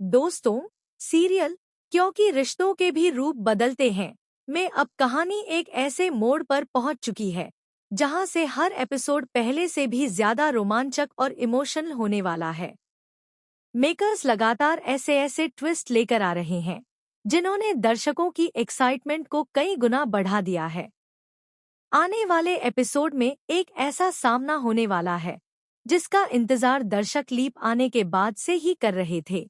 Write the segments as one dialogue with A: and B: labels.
A: दोस्तों, सीरियल क्योंकि रिश्तों के भी रूप बदलते हैं में अब कहानी एक ऐसे मोड़ पर पहुंच चुकी है जहां से हर एपिसोड पहले से भी ज्यादा रोमांचक और इमोशनल होने वाला है। मेकर्स लगातार ऐसे ऐसे ट्विस्ट लेकर आ रहे हैं जिन्होंने दर्शकों की एक्साइटमेंट को कई गुना बढ़ा दिया है। आने वाले एपिसोड में एक ऐसा सामना होने वाला है जिसका इंतजार दर्शक लीप आने के बाद से ही कर रहे थे।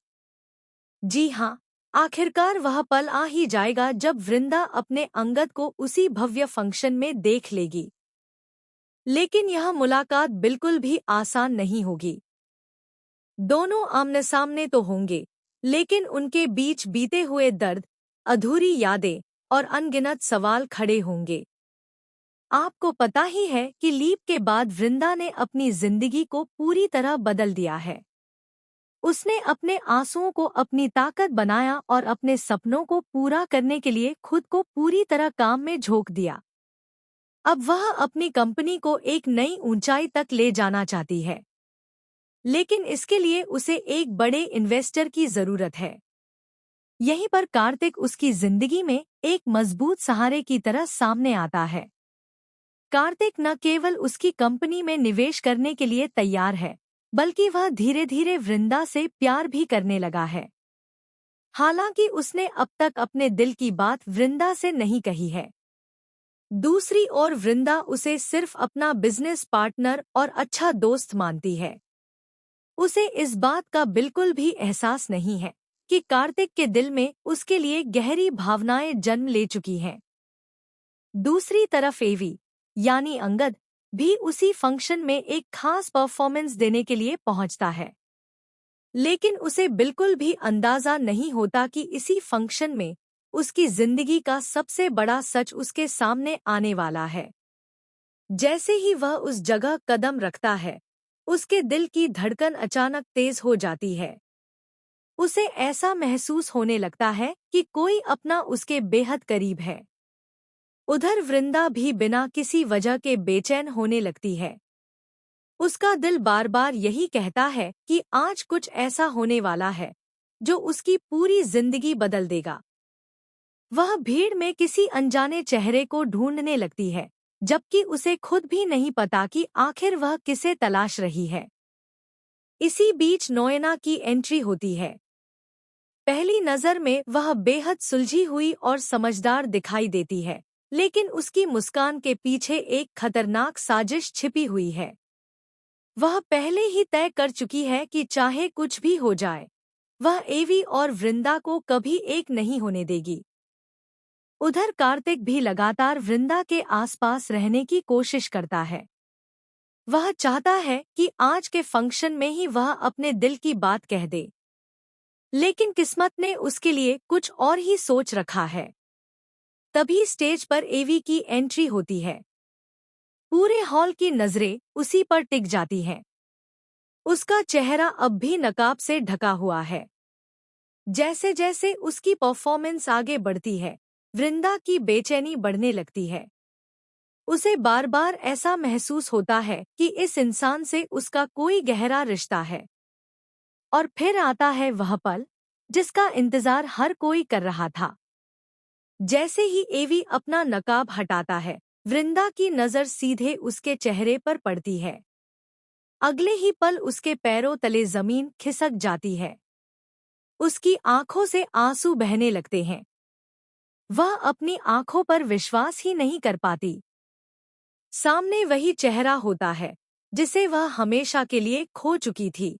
A: जी हाँ, आखिरकार वह पल आ ही जाएगा जब वृंदा अपने अंगद को उसी भव्य फंक्शन में देख लेगी। लेकिन यह मुलाकात बिल्कुल भी आसान नहीं होगी। दोनों आमने सामने तो होंगे, लेकिन उनके बीच बीते हुए दर्द, अधूरी यादें और अनगिनत सवाल खड़े होंगे। आपको पता ही है कि लीप के बाद वृंदा ने अपनी जिंदगी को पूरी तरह बदल दिया है। उसने अपने आंसुओं को अपनी ताकत बनाया और अपने सपनों को पूरा करने के लिए खुद को पूरी तरह काम में झोंक दिया। अब वह अपनी कंपनी को एक नई ऊंचाई तक ले जाना चाहती है, लेकिन इसके लिए उसे एक बड़े इन्वेस्टर की जरूरत है। यहीं पर कार्तिक उसकी जिंदगी में एक मजबूत सहारे की तरह सामने आता है। कार्तिक न केवल उसकी कंपनी में निवेश करने के लिए तैयार है, बल्कि वह धीरे धीरे वृंदा से प्यार भी करने लगा है। हालांकि उसने अब तक अपने दिल की बात वृंदा से नहीं कही है। दूसरी ओर वृंदा उसे सिर्फ अपना बिजनेस पार्टनर और अच्छा दोस्त मानती है। उसे इस बात का बिल्कुल भी एहसास नहीं है कि कार्तिक के दिल में उसके लिए गहरी भावनाएं जन्म ले चुकी हैं। दूसरी तरफ एवी यानी अंगद भी उसी फंक्शन में एक खास परफॉर्मेंस देने के लिए पहुंचता है, लेकिन उसे बिल्कुल भी अंदाजा नहीं होता कि इसी फंक्शन में उसकी जिंदगी का सबसे बड़ा सच उसके सामने आने वाला है। जैसे ही वह उस जगह कदम रखता है, उसके दिल की धड़कन अचानक तेज हो जाती है। उसे ऐसा महसूस होने लगता है कि कोई अपना उसके बेहद करीब है। उधर वृंदा भी बिना किसी वजह के बेचैन होने लगती है। उसका दिल बार बार यही कहता है कि आज कुछ ऐसा होने वाला है जो उसकी पूरी जिंदगी बदल देगा। वह भीड़ में किसी अनजाने चेहरे को ढूंढने लगती है, जबकि उसे खुद भी नहीं पता कि आखिर वह किसे तलाश रही है। इसी बीच नोएना की एंट्री होती है। पहली नजर में वह बेहद सुलझी हुई और समझदार दिखाई देती है, लेकिन उसकी मुस्कान के पीछे एक खतरनाक साजिश छिपी हुई है। वह पहले ही तय कर चुकी है कि चाहे कुछ भी हो जाए, वह एवी और वृंदा को कभी एक नहीं होने देगी। उधर कार्तिक भी लगातार वृंदा के आसपास रहने की कोशिश करता है। वह चाहता है कि आज के फंक्शन में ही वह अपने दिल की बात कह दे, लेकिन किस्मत ने उसके लिए कुछ और ही सोच रखा है। तभी स्टेज पर एवी की एंट्री होती है। पूरे हॉल की नजरें उसी पर टिक जाती हैं। उसका चेहरा अब भी नकाब से ढका हुआ है। जैसे जैसे उसकी परफॉर्मेंस आगे बढ़ती है, वृंदा की बेचैनी बढ़ने लगती है। उसे बार बार ऐसा महसूस होता है कि इस इंसान से उसका कोई गहरा रिश्ता है। और फिर आता है वह पल जिसका इंतजार हर कोई कर रहा था। जैसे ही एवी अपना नकाब हटाता है, वृंदा की नजर सीधे उसके चेहरे पर पड़ती है। अगले ही पल उसके पैरों तले जमीन खिसक जाती है। उसकी आंखों से आंसू बहने लगते हैं। वह अपनी आंखों पर विश्वास ही नहीं कर पाती। सामने वही चेहरा होता है जिसे वह हमेशा के लिए खो चुकी थी।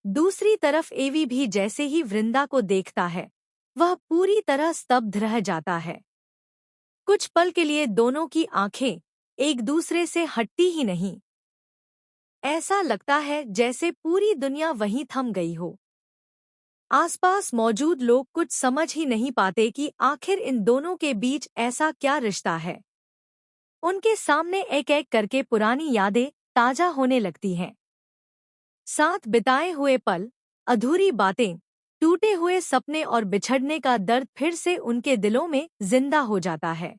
A: दूसरी तरफ एवी भी जैसे ही वृंदा को देखता है, वह पूरी तरह स्तब्ध रह जाता है। कुछ पल के लिए दोनों की आंखें एक दूसरे से हटती ही नहीं। ऐसा लगता है जैसे पूरी दुनिया वहीं थम गई हो। आसपास मौजूद लोग कुछ समझ ही नहीं पाते कि आखिर इन दोनों के बीच ऐसा क्या रिश्ता है। उनके सामने एक एक करके पुरानी यादें ताजा होने लगती हैं। साथ बिताए हुए पल, अधूरी बातें, टूटे हुए सपने और बिछड़ने का दर्द फिर से उनके दिलों में जिंदा हो जाता है।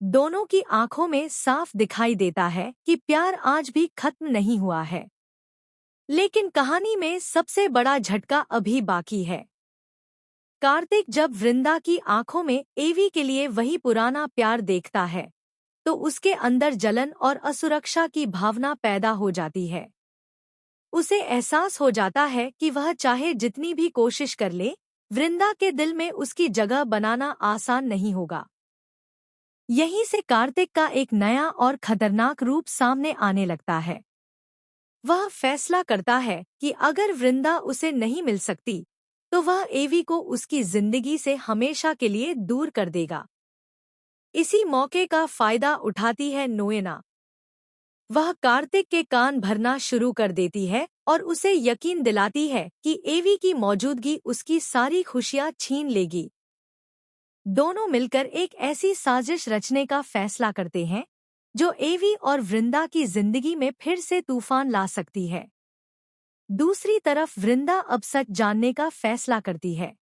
A: दोनों की आंखों में साफ दिखाई देता है कि प्यार आज भी खत्म नहीं हुआ है। लेकिन कहानी में सबसे बड़ा झटका अभी बाकी है। कार्तिक जब वृंदा की आंखों में एवी के लिए वही पुराना प्यार देखता है तो उसके अंदर जलन और असुरक्षा की भावना पैदा हो जाती है। उसे एहसास हो जाता है कि वह चाहे जितनी भी कोशिश कर ले, वृंदा के दिल में उसकी जगह बनाना आसान नहीं होगा। यहीं से कार्तिक का एक नया और खतरनाक रूप सामने आने लगता है। वह फैसला करता है कि अगर वृंदा उसे नहीं मिल सकती तो वह एवी को उसकी जिंदगी से हमेशा के लिए दूर कर देगा। इसी मौके का फायदा उठाती है नोएना। वह कार्तिक के कान भरना शुरू कर देती है और उसे यकीन दिलाती है कि एवी की मौजूदगी उसकी सारी खुशियां छीन लेगी। दोनों मिलकर एक ऐसी साजिश रचने का फैसला करते हैं जो एवी और वृंदा की जिंदगी में फिर से तूफान ला सकती है। दूसरी तरफ वृंदा अब सच जानने का फैसला करती है।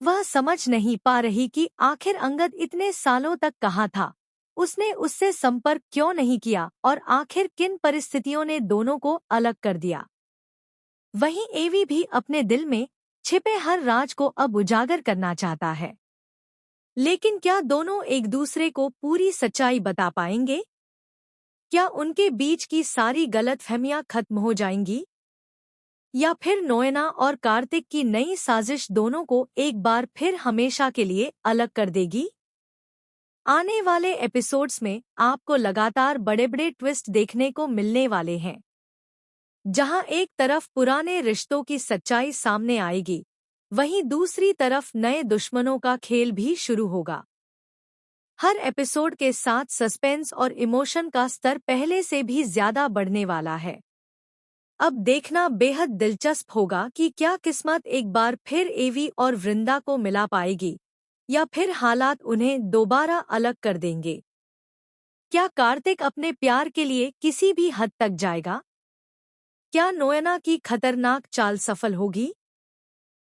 A: वह समझ नहीं पा रही कि आखिर अंगद इतने सालों तक कहाँ था, उसने उससे संपर्क क्यों नहीं किया और आखिर किन परिस्थितियों ने दोनों को अलग कर दिया। वहीं एवी भी अपने दिल में छिपे हर राज को अब उजागर करना चाहता है। लेकिन क्या दोनों एक दूसरे को पूरी सच्चाई बता पाएंगे? क्या उनके बीच की सारी गलतफहमियां खत्म हो जाएंगी? या फिर नोएना और कार्तिक की नई साजिश दोनों को एक बार फिर हमेशा के लिए अलग कर देगी? आने वाले एपिसोड्स में आपको लगातार बड़े बड़े ट्विस्ट देखने को मिलने वाले हैं, जहां एक तरफ पुराने रिश्तों की सच्चाई सामने आएगी, वहीं दूसरी तरफ नए दुश्मनों का खेल भी शुरू होगा। हर एपिसोड के साथ सस्पेंस और इमोशन का स्तर पहले से भी ज्यादा बढ़ने वाला है। अब देखना बेहद दिलचस्प होगा कि क्या किस्मत एक बार फिर एवी और वृंदा को मिला पाएगी या फिर हालात उन्हें दोबारा अलग कर देंगे। क्या कार्तिक अपने प्यार के लिए किसी भी हद तक जाएगा? क्या नोएना की खतरनाक चाल सफल होगी?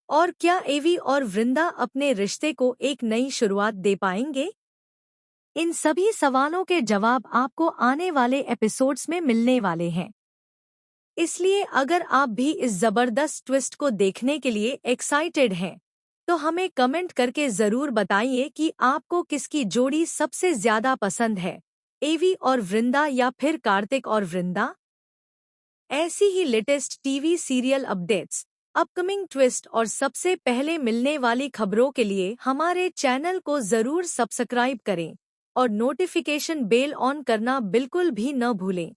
A: और क्या एवी और वृंदा अपने रिश्ते को एक नई शुरुआत दे पाएंगे? इन सभी सवालों के जवाब आपको आने वाले एपिसोड्स में मिलने वाले हैं। इसलिए अगर आप भी इस जबरदस्त ट्विस्ट को देखने के लिए एक्साइटेड हैं, तो हमें कमेंट करके ज़रूर बताइए कि आपको किसकी जोड़ी सबसे ज़्यादा पसंद है, एवी और वृंदा या फिर कार्तिक और वृंदा। ऐसी ही latest TV serial updates, upcoming twist और सबसे पहले मिलने वाली खबरों के लिए हमारे चैनल को ज़रूर सब्सक्राइब करें और नोटिफिकेशन बेल ऑन करना बिल्कुल भी न भूलें।